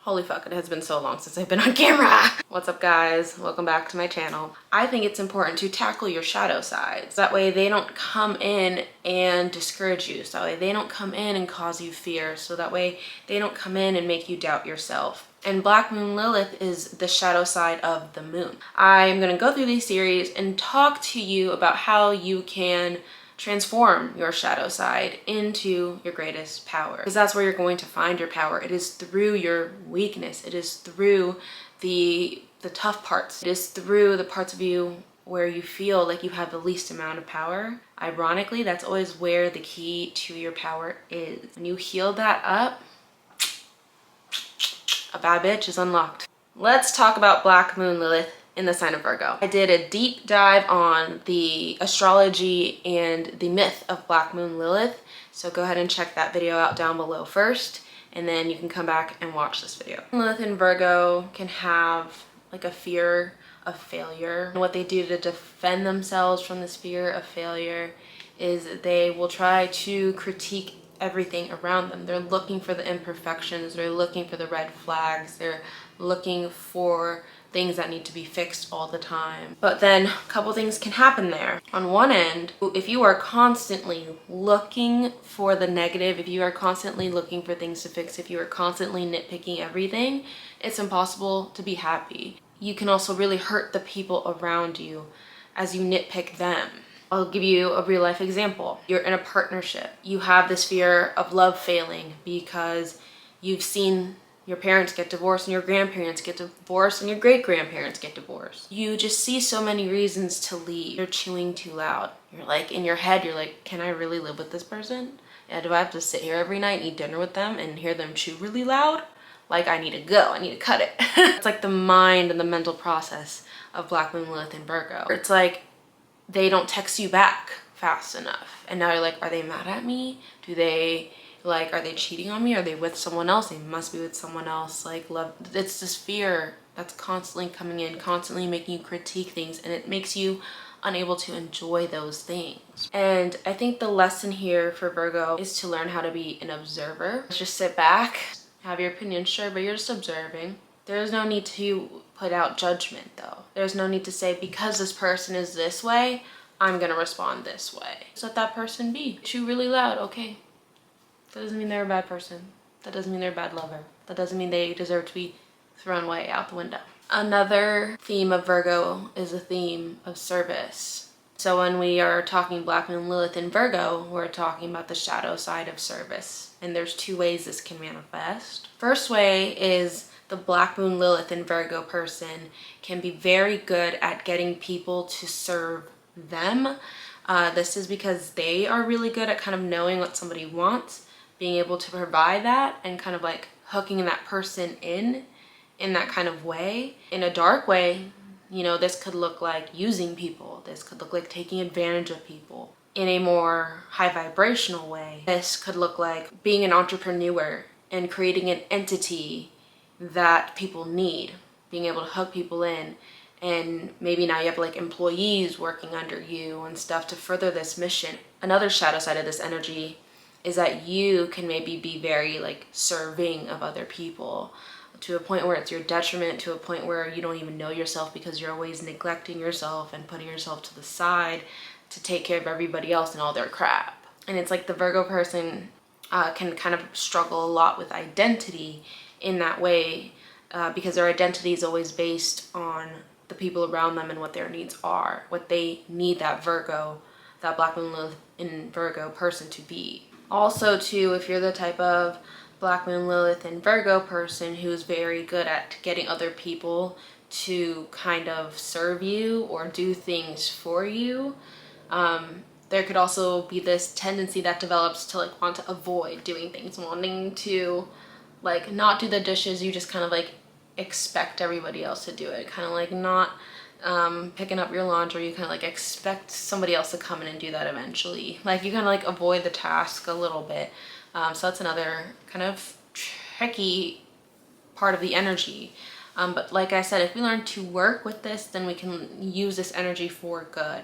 Holy fuck, it has been so long since I've been on camera. What's up guys? Welcome back to my channel. I think it's important to tackle your shadow sides. That way they don't come in and discourage you. So that way they don't come in and cause you fear. So that way they don't come in and make you doubt yourself. And Black Moon Lilith is the shadow side of the moon. I'm gonna go through these series and talk to you about how you can transform your shadow side into your greatest power, because that's where you're going to find your power. It is through your weakness. It is through the tough parts. It is through the parts of you where you feel like you have the least amount of power. Ironically, that's always where the key to your power is. When you heal that up, a bad bitch is unlocked. Let's talk about Black Moon Lilith in the sign of Virgo. I did a deep dive on the astrology and the myth of Black Moon Lilith. So go ahead and check that video out down below first, and then you can come back and watch this video. Lilith in Virgo can have like a fear of failure. And what they do to defend themselves from this fear of failure is they will try to critique everything around them. They're looking for the imperfections. They're looking for the red flags. They're looking for things that need to be fixed all the time. But then a couple things can happen there. On one end, if you are constantly looking for the negative, if you are constantly looking for things to fix, if you are constantly nitpicking everything, it's impossible to be happy. You can also really hurt the people around you as you nitpick them. I'll give you a real life example. You're in a partnership. You have this fear of love failing because you've seen your parents get divorced and your grandparents get divorced and your great-grandparents get divorced. You just see so many reasons to leave. You're chewing too loud. You're like, in your head, you're like, can I really live with this person? Yeah, do I have to sit here every night and eat dinner with them and hear them chew really loud? Like, I need to go, I need to cut it. It's like the mind and the mental process of Black Moon Lilith and Virgo. It's like, they don't text you back fast enough. And now you're like, are they mad at me? Are they cheating on me? Are they with someone else? They must be with someone else. Like, love, it's this fear that's constantly coming in, constantly making you critique things, and it makes you unable to enjoy those things. And I think the lesson here for Virgo is to learn how to be an observer. Just sit back, have your opinion, sure, but you're just observing. There's no need to put out judgment though. There's no need to say, because this person is this way, I'm gonna respond this way. Just let that person be. Chew really loud, okay. That doesn't mean they're a bad person. That doesn't mean they're a bad lover. That doesn't mean they deserve to be thrown away out the window. Another theme of Virgo is a theme of service. So when we are talking Black Moon Lilith in Virgo, we're talking about the shadow side of service. And there's two ways this can manifest. First way is the Black Moon Lilith in Virgo person can be very good at getting people to serve them. This is because they are really good at kind of knowing what somebody wants, being able to provide that, and kind of like hooking that person in that kind of way. In a dark way, you know, this could look like using people. This could look like taking advantage of people. In a more high vibrational way, this could look like being an entrepreneur and creating an entity that people need, being able to hook people in. And maybe now you have like employees working under you and stuff to further this mission. Another shadow side of this energy is that you can maybe be very like serving of other people to a point where it's your detriment, to a point where you don't even know yourself because you're always neglecting yourself and putting yourself to the side to take care of everybody else and all their crap. And it's like the Virgo person can kind of struggle a lot with identity in that way because their identity is always based on the people around them and what their needs are, what they need that Virgo, that Black Moon Lilith in Virgo person to be. Also too, if you're the type of Black Moon Lilith and Virgo person who's very good at getting other people to kind of serve you or do things for you, there could also be this tendency that develops to like want to avoid doing things, wanting to like not do the dishes. You just kind of like expect everybody else to do it, kind of like not picking up your laundry. You kind of like expect somebody else to come in and do that eventually. Like you kind of like avoid the task a little bit. So that's another kind of tricky part of the energy. But like I said, if we learn to work with this, then we can use this energy for good.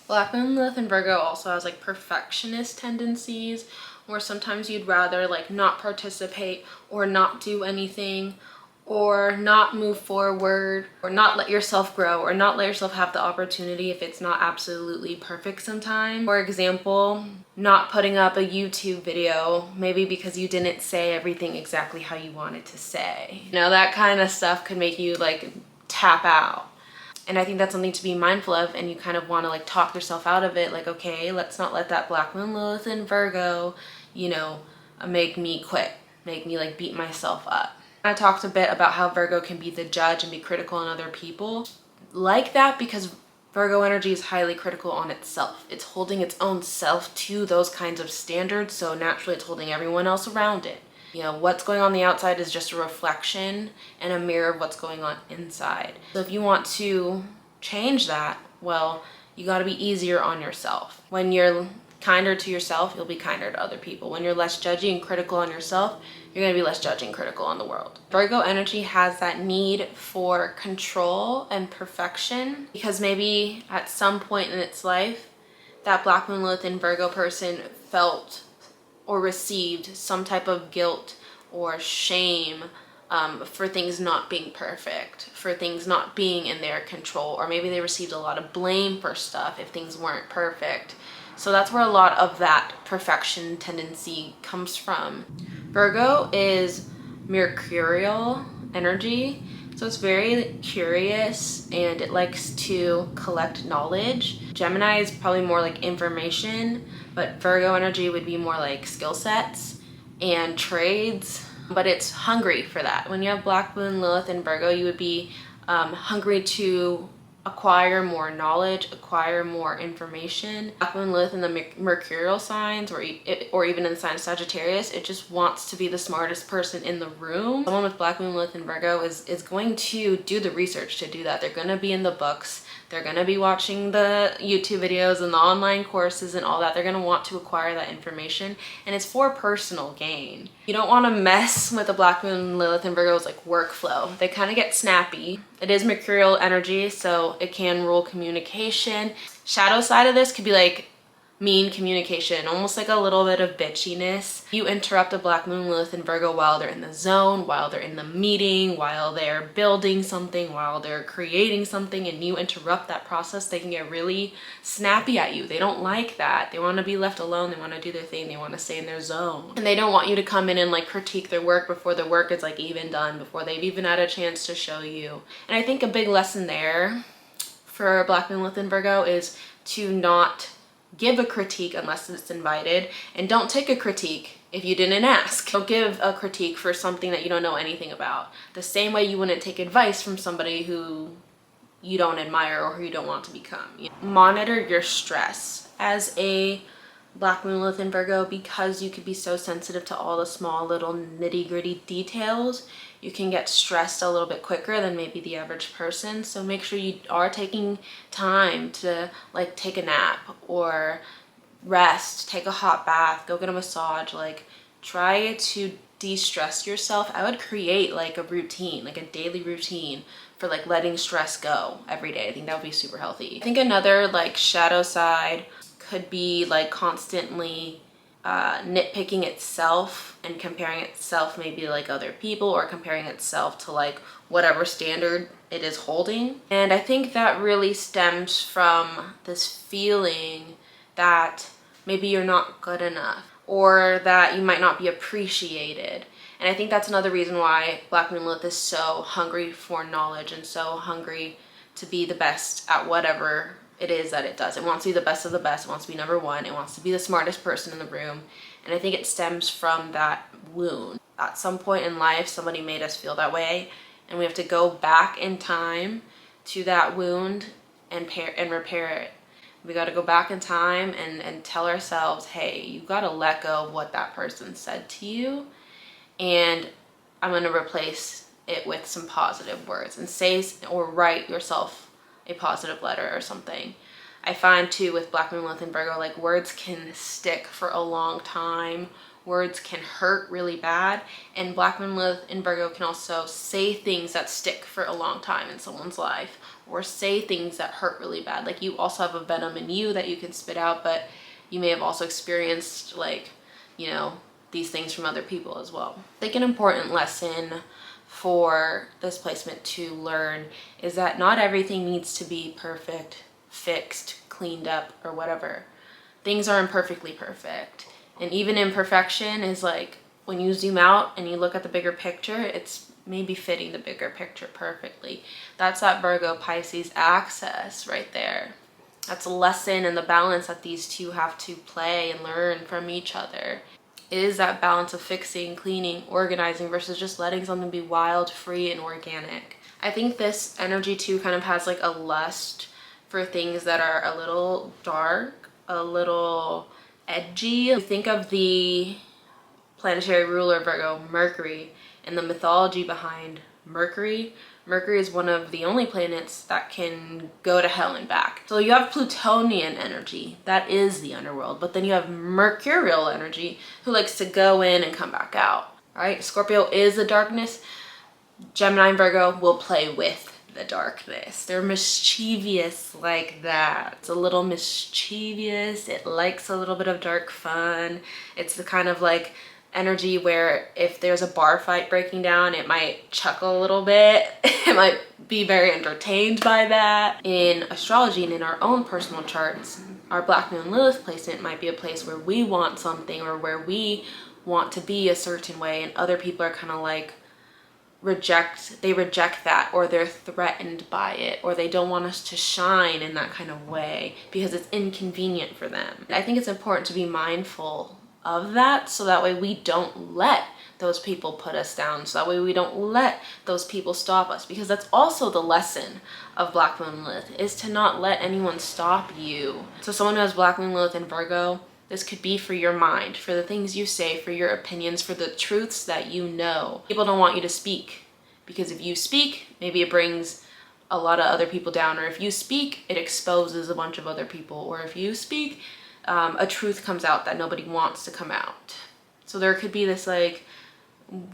Black Moon Lilith in Virgo also has like perfectionist tendencies, or sometimes you'd rather like not participate or not do anything or not move forward or not let yourself grow or not let yourself have the opportunity if it's not absolutely perfect sometimes. For example, not putting up a YouTube video, maybe because you didn't say everything exactly how you wanted to say. You know, that kind of stuff could make you like tap out. And I think that's something to be mindful of, and you kind of want to like talk yourself out of it. Like, okay, let's not let that Black Moon Lilith in Virgo, you know, make me quit, make me like beat myself up. I talked a bit about how Virgo can be the judge and be critical on other people. Like that because Virgo energy is highly critical on itself. It's holding its own self to those kinds of standards, so naturally it's holding everyone else around it. You know, what's going on the outside is just a reflection and a mirror of what's going on inside. So if you want to change that, well, you got to be easier on yourself. When you're kinder to yourself, you'll be kinder to other people. When you're less judgy and critical on yourself, you're going to be less judgy and critical on the world. Virgo energy has that need for control and perfection because maybe at some point in its life, that Black Moon Lilith in Virgo person felt or received some type of guilt or shame for things not being perfect, for things not being in their control, or maybe they received a lot of blame for stuff if things weren't perfect. So that's where a lot of that perfection tendency comes from. Virgo is mercurial energy, so it's very curious and it likes to collect knowledge. Gemini is probably more like information, but Virgo energy would be more like skill sets and trades, but it's hungry for that. When you have Black Moon Lilith in Virgo, you would be hungry to acquire more knowledge, acquire more information. Black Moon Lilith in the mercurial signs or even in the sign of Sagittarius, it just wants to be the smartest person in the room. Someone with Black Moon Lilith in Virgo is going to do the research to do that. They're going to be in the books. They're going to be watching the YouTube videos and the online courses and all that. They're going to want to acquire that information, and it's for personal gain. You don't want to mess with the Black Moon Lilith and Virgo's like workflow. They kind of get snappy. It is mercurial energy, so it can rule communication. Shadow side of this could be like mean communication, almost like a little bit of bitchiness. You interrupt a Black Moon Lilith in Virgo while they're in the zone, while they're in the meeting, while they're building something, while they're creating something, and you interrupt that process, they can get really snappy at you. They don't like that. They want to be left alone. They want to do their thing. They want to stay in their zone. And they don't want you to come in and like critique their work before the work is like even done, before they've even had a chance to show you. And I think a big lesson there for Black Moon Lilith in Virgo is to not give a critique unless it's invited, and don't take a critique if you didn't ask. Don't give a critique for something that you don't know anything about. The same way you wouldn't take advice from somebody who you don't admire or who you don't want to become. Monitor your stress as a Black Moon Lilith in Virgo, because you could be so sensitive to all the small little nitty-gritty details. You can get stressed a little bit quicker than maybe the average person. So make sure you are taking time to like take a nap or rest, take a hot bath, go get a massage, like try to de-stress yourself. I would create like a routine, like a daily routine for like letting stress go every day. I think that would be super healthy. I think another like shadow side could be like constantly nitpicking itself and comparing itself maybe like other people, or comparing itself to like whatever standard it is holding. And I think that really stems from this feeling that maybe you're not good enough, or that you might not be appreciated. And I think that's another reason why Black Moon Lilith is so hungry for knowledge and so hungry to be the best at whatever it is that it does. It wants to be the best of the best. It wants to be number one. It wants to be the smartest person in the room. And I think it stems from that wound. At some point in life, somebody made us feel that way, and we have to go back in time to that wound and repair it. We got to go back in time and tell ourselves, hey, you got to let go of what that person said to you, and I'm going to replace it with some positive words, and say or write yourself a positive letter or something. I find too with Black Moon Lilith and Virgo, like words can stick for a long time. Words can hurt really bad, and Black Moon Lilith and Virgo can also say things that stick for a long time in someone's life, or say things that hurt really bad. Like you also have a venom in you that you can spit out, but you may have also experienced like you know, these things from other people as well. I think an important lesson for this placement to learn is that not everything needs to be perfect, fixed, cleaned up, or whatever. Things are imperfectly perfect. And even imperfection is like, when you zoom out and you look at the bigger picture, it's maybe fitting the bigger picture perfectly. That's that Virgo Pisces axis right there. That's a lesson in the balance that these two have to play and learn from each other. It is that balance of fixing, cleaning, organizing versus just letting something be wild, free, and organic. I think this energy too kind of has like a lust for things that are a little dark, a little edgy. You think of the planetary ruler of Virgo, Mercury, and the mythology behind Mercury. Mercury is one of the only planets that can go to hell and back. So you have Plutonian energy, that is the underworld, but then you have Mercurial energy who likes to go in and come back out, right? Scorpio is the darkness. Gemini and Virgo will play with the darkness. They're mischievous like that. It's a little mischievous. It likes a little bit of dark fun. It's the kind of like energy where if there's a bar fight breaking down, it might chuckle a little bit. It might be very entertained by that. In astrology and in our own personal charts, our Black Moon Lilith placement might be a place where we want something or where we want to be a certain way, and other people are kind of like reject that, or they're threatened by it, or they don't want us to shine in that kind of way because it's inconvenient for them. I think it's important to be mindful of that, so that way we don't let those people put us down, so that way we don't let those people stop us, because that's also the lesson of Black Moon Lilith, is to not let anyone stop you. So someone who has Black Moon Lilith in Virgo, this could be for your mind, for the things you say, for your opinions, for the truths that you know. People don't want you to speak, because if you speak, maybe it brings a lot of other people down, or if you speak, it exposes a bunch of other people, or if you speak, a truth comes out that nobody wants to come out. So there could be this like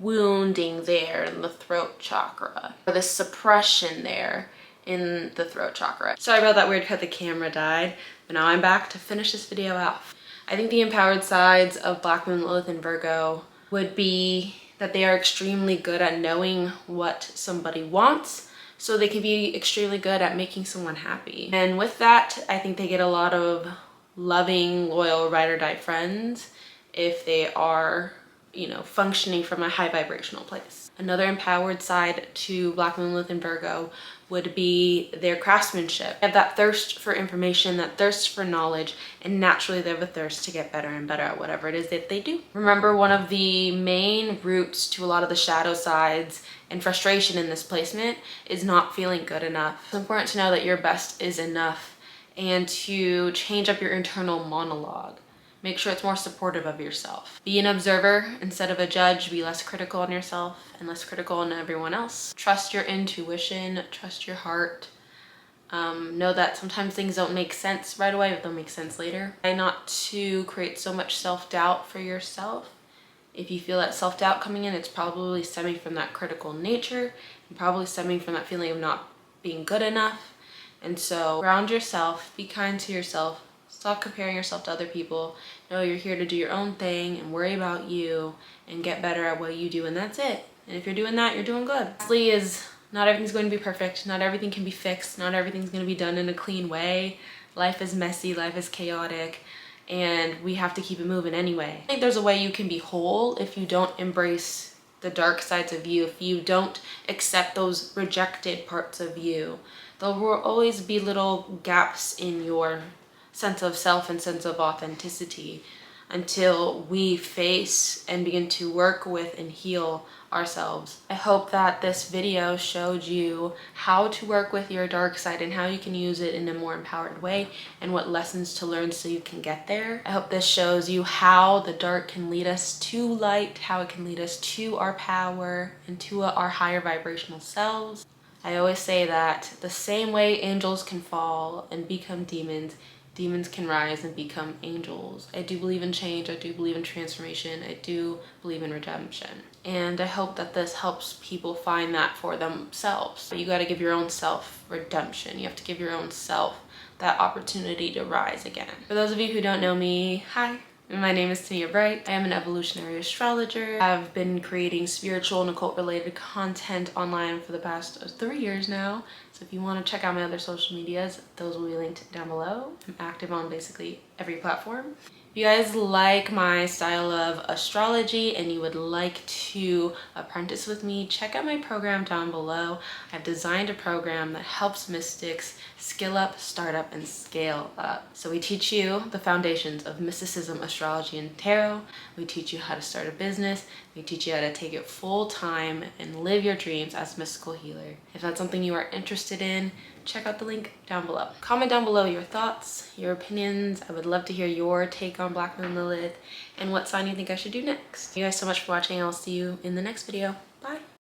wounding there in the throat chakra, or this suppression there in the throat chakra. Sorry about that weird cut, the camera died, but now I'm back to finish this video off. I think the empowered sides of Black Moon Lilith and Virgo would be that they are extremely good at knowing what somebody wants, so they can be extremely good at making someone happy. And with that, I think they get a lot of loving, loyal, ride or die friends if they are, you know, functioning from a high vibrational place. Another empowered side to Black Moon Lilith and Virgo would be their craftsmanship. They have that thirst for information, that thirst for knowledge, and naturally they have a thirst to get better and better at whatever it is that they do. Remember, one of the main roots to a lot of the shadow sides and frustration in this placement is not feeling good enough. It's important to know that your best is enough, and to change up your internal monologue. Make sure it's more supportive of yourself. Be an observer instead of a judge. Be less critical on yourself and less critical on everyone else. Trust your intuition, trust your heart. Know that sometimes things don't make sense right away, but they'll make sense later. Try not to create so much self-doubt for yourself. If you feel that self-doubt coming in, it's probably stemming from that critical nature and probably stemming from that feeling of not being good enough. And so ground yourself, be kind to yourself, stop comparing yourself to other people. Know you're here to do your own thing and worry about you and get better at what you do, and that's it. And if you're doing that, you're doing good. Lastly is, not everything's going to be perfect. Not everything can be fixed. Not everything's going to be done in a clean way. Life is messy, life is chaotic, and we have to keep it moving anyway. I think there's a way you can be whole if you don't embrace the dark sides of you, if you don't accept those rejected parts of you. There will always be little gaps in your sense of self and sense of authenticity until we face and begin to work with and heal ourselves. I hope that this video showed you how to work with your dark side and how you can use it in a more empowered way, and what lessons to learn so you can get there. I hope this shows you how the dark can lead us to light, how it can lead us to our power and to our higher vibrational selves. I always say that the same way angels can fall and become demons, demons can rise and become angels. I do believe in change. I do believe in transformation. I do believe in redemption. And I hope that this helps people find that for themselves. You got to give your own self redemption. You have to give your own self that opportunity to rise again. For those of you who don't know me, hi. My name is Tania Bright. I am an evolutionary astrologer. I've been creating spiritual and occult related content online for the past 3 years now. So if you want to check out my other social medias, those will be linked down below. I'm active on basically every platform. If you guys like my style of astrology and you would like to apprentice with me, check out my program down below. I've designed a program that helps mystics skill up, start up, and scale up. So we teach you the foundations of mysticism, astrology, and tarot. We teach you how to start a business. We teach you how to take it full time and live your dreams as a mystical healer. If that's something you are interested in, check out the link down below. Comment down below your thoughts, your opinions. I would love to hear your take on Black Moon Lilith and what sign you think I should do next. Thank you guys so much for watching. I'll see you in the next video. Bye.